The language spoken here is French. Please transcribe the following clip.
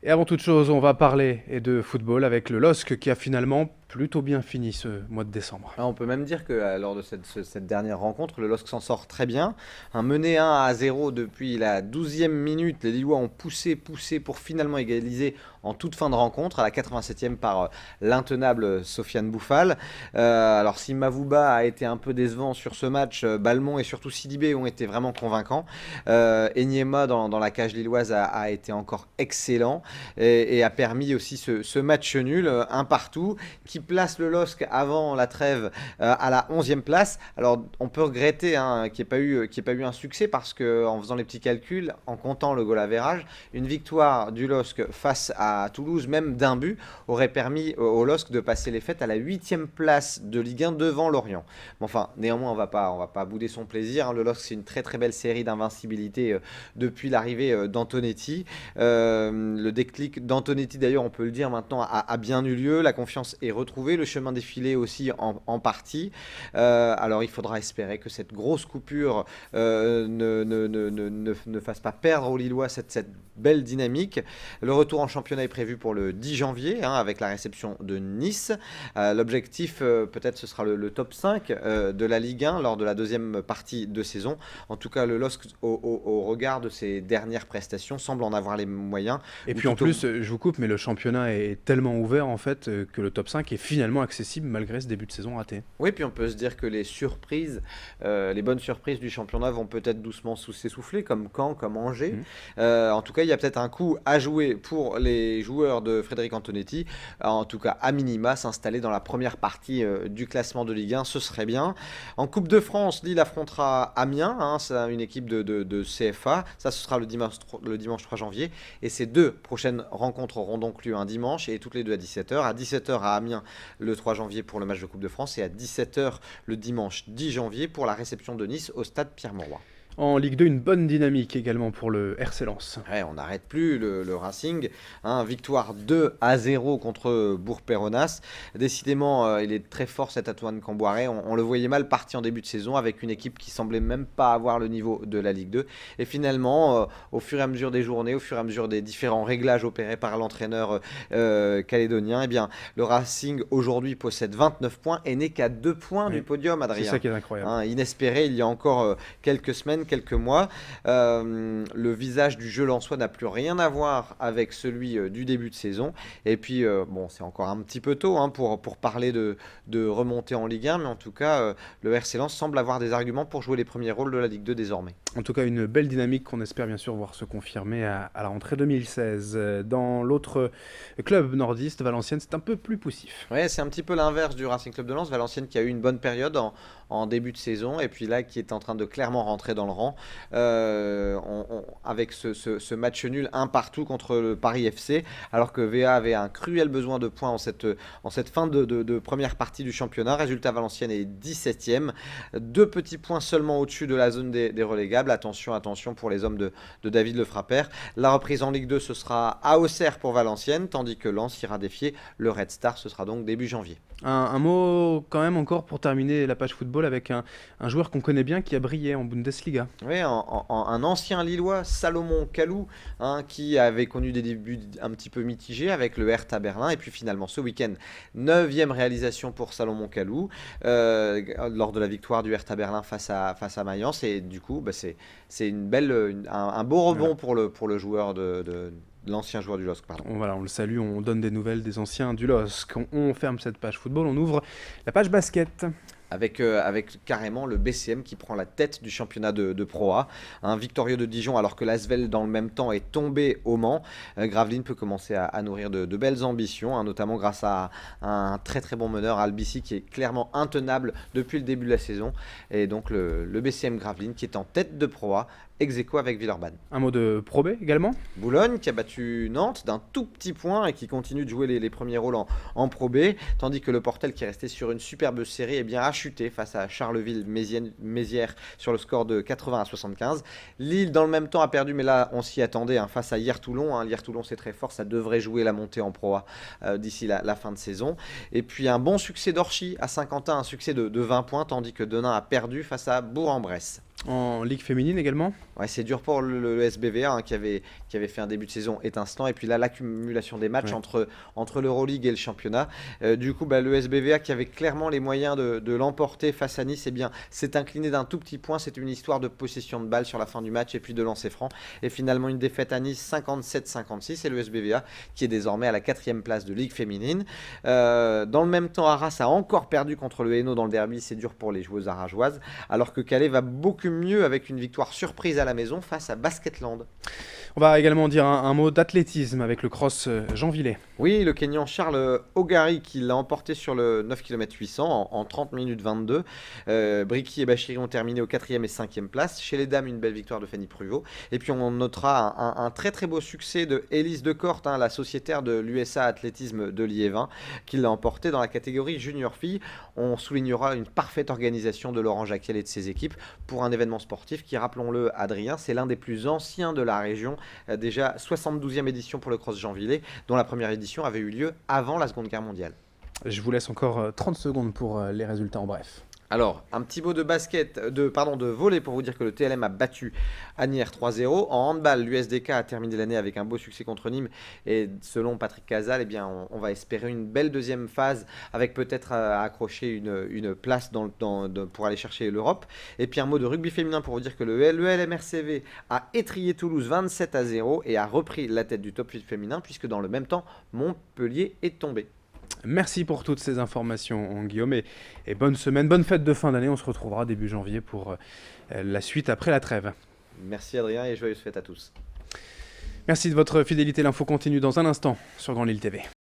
Et avant toute chose, on va parler de football avec le LOSC qui a finalement plutôt bien fini ce mois de décembre. On peut même dire que lors de cette dernière rencontre, le LOSC s'en sort très bien. Un mené 1-0 depuis la 12e minute. Les Lillois ont poussé pour finalement égaliser en toute fin de rencontre, à la 87e par l'intenable Sofiane Bouffal. Alors si Mavouba a été un peu décevant sur ce match, Balmont et surtout Sidibé ont été vraiment convaincants. Enyema dans la cage lilloise a été encore excellent et a permis aussi ce match nul, un partout, qui place le LOSC avant la trêve à la 11e place. Alors on peut regretter qu'il n'y ait pas eu un succès parce qu'en faisant les petits calculs, en comptant le goal average, une victoire du LOSC face à Toulouse, même d'un but, aurait permis au LOSC de passer les fêtes à la 8e place de Ligue 1 devant Lorient. Bon, enfin, néanmoins, on va pas bouder son plaisir. Le LOSC, c'est une très très belle série d'invincibilité depuis l'arrivée d'Antonetti. Le déclic d'Antonetti, d'ailleurs, on peut le dire maintenant, a bien eu lieu. La confiance est retrouvée. Le chemin défilé aussi en partie. Alors, il faudra espérer que cette grosse coupure ne fasse pas perdre aux Lillois cette belle dynamique. Le retour en championnat est prévu pour le 10 janvier, avec la réception de Nice. L'objectif, peut-être, ce sera le top 5 de la Ligue 1 lors de la deuxième partie de saison. En tout cas, le LOSC, au regard de ses dernières prestations, semble en avoir les moyens. Et puis en plus, je vous coupe, mais le championnat est tellement ouvert en fait que le top 5 est finalement accessible malgré ce début de saison raté. Oui, puis on peut se dire que les bonnes surprises du championnat vont peut-être doucement s'essouffler, comme Caen, comme Angers. En tout cas, il y a peut-être un coup à jouer pour les joueurs de Frédéric Antonetti. En tout cas, à minima, s'installer dans la première partie du classement de Ligue 1, ce serait bien. En Coupe de France, Lille affrontera Amiens, c'est une équipe de CFA. Ça, ce sera le dimanche 3 janvier. Et ces deux prochaines rencontres auront donc lieu un dimanche et toutes les deux à 17h. À 17h à Amiens le 3 janvier pour le match de Coupe de France et à 17h le dimanche 10 janvier pour la réception de Nice au stade Pierre-Mauroy. En Ligue 2, une bonne dynamique également pour le RC Lens. Ouais, on n'arrête plus le Racing. Victoire 2-0 contre Bourg-Péronas. Décidément, il est très fort cet Antoine Camboiré. On le voyait mal parti en début de saison avec une équipe qui semblait même pas avoir le niveau de la Ligue 2. Et finalement, au fur et à mesure des journées, au fur et à mesure des différents réglages opérés par l'entraîneur calédonien, eh bien, le Racing aujourd'hui possède 29 points et n'est qu'à 2 points du podium, Adrien. C'est ça qui est incroyable. Inespéré il y a encore quelques semaines, quelques mois. Le visage du jeu lensois n'a plus rien à voir avec celui du début de saison. Et puis, bon, c'est encore un petit peu tôt pour parler de remontée en Ligue 1, mais en tout cas, le RC Lens semble avoir des arguments pour jouer les premiers rôles de la Ligue 2 désormais. En tout cas, une belle dynamique qu'on espère bien sûr voir se confirmer à la rentrée 2016. Dans l'autre club nordiste, Valenciennes, c'est un peu plus poussif. Ouais, c'est un petit peu l'inverse du Racing Club de Lens. Valenciennes qui a eu une bonne période en début de saison et puis là qui est en train de clairement rentrer dans le rang avec ce match nul un partout contre le Paris FC, alors que VA avait un cruel besoin de points en cette fin de première partie du championnat. Résultat, Valenciennes est 17e, 2 petits points seulement au-dessus de la zone des relégables. Attention pour les hommes de David Lefrappert. La reprise en Ligue 2, ce sera à Auxerre pour Valenciennes, tandis que Lens ira défier le Red Star, ce sera donc début janvier. Un mot quand même encore pour terminer la page football avec un joueur qu'on connaît bien qui a brillé en Bundesliga. Oui, un ancien Lillois, Salomon Kalou, qui avait connu des débuts un petit peu mitigés avec le Hertha Berlin. Et puis finalement, ce week-end, 9e réalisation pour Salomon Kalou lors de la victoire du Hertha Berlin face à Mayence. Et du coup, c'est un beau rebond pour le joueur l'ancien joueur du LOSC, pardon. Voilà, on le salue, on donne des nouvelles des anciens du LOSC. On ferme cette page football, on ouvre la page basket. Avec carrément le BCM qui prend la tête du championnat de Pro A. Victorieux de Dijon alors que l'Asvel dans le même temps est tombé au Mans. Gravelines peut commencer à nourrir de belles ambitions, notamment grâce à un très très bon meneur, Albici, qui est clairement intenable depuis le début de la saison. Et donc le BCM Gravelines qui est en tête de Pro A, ex-aequo avec Villeurbanne. Un mot de Pro B également. Boulogne qui a battu Nantes d'un tout petit point et qui continue de jouer les premiers rôles en Pro B, tandis que le Portel qui est resté sur une superbe série a chuté face à Charleville-Mézières sur le score de 80-75. Lille dans le même temps a perdu, mais là on s'y attendait, face à Hier-Toulon. Hier-Toulon c'est très fort, ça devrait jouer la montée en Pro A d'ici la fin de saison. Et puis un bon succès d'Orchy à Saint-Quentin, un succès de 20 points, tandis que Denain a perdu face à Bourg-en-Bresse. En Ligue féminine également. Ouais, c'est dur pour le SBVA, hein, qui avait fait un début de saison étincelant. Et puis là, l'accumulation des matchs Ouais. entre l'Euroleague et le championnat. Du coup, bah, le SBVA, qui avait clairement les moyens de l'emporter face à Nice, eh bien, s'est incliné d'un tout petit point. C'est une histoire de possession de balle sur la fin du match et puis de lancer franc. Et finalement, une défaite à Nice 57-56. Et le SBVA, qui est désormais à la 4e place de Ligue féminine. Dans le même temps, Arras a encore perdu contre le Hainaut dans le derby. C'est dur pour les joueuses arageoises. Alors que Calais va beaucoup mieux avec une victoire surprise à la maison face à Basketland. On va également dire un mot d'athlétisme avec le cross Jean Villet. Oui, le Kenyan Charles Ogari qui l'a emporté sur le 9 km 800 en 30 minutes 22. Briki et Bachiri ont terminé au 4e et 5e place. Chez les dames, une belle victoire de Fanny Pruvot. Et puis on notera un très très beau succès de Élise Decorte, hein, la sociétaire de l'USA Athlétisme de Liévin, qui l'a emporté dans la catégorie junior fille. On soulignera une parfaite organisation de Laurent Jacquiel et de ses équipes pour un événement sportif qui, rappelons-le, Adrien, c'est l'un des plus anciens de la région. Déjà 72e édition pour le cross Jean Villet, dont la première édition avait eu lieu avant la Seconde Guerre mondiale. Je vous laisse encore 30 secondes pour les résultats en bref. Alors, un petit mot de de volley pour vous dire que le TLM a battu Asnières 3-0. En handball, l'USDK a terminé l'année avec un beau succès contre Nîmes. Et selon Patrick Casal, eh bien, on va espérer une belle deuxième phase avec peut-être à accrocher une place pour aller chercher l'Europe. Et puis un mot de rugby féminin pour vous dire que le LMRCV a étrillé Toulouse 27-0 et a repris la tête du top 8 féminin puisque dans le même temps, Montpellier est tombé. Merci pour toutes ces informations, Guillaume, et bonne semaine, bonne fête de fin d'année. On se retrouvera début janvier pour la suite après la trêve. Merci Adrien et joyeuses fêtes à tous. Merci de votre fidélité. L'info continue dans un instant sur Grand Lille TV.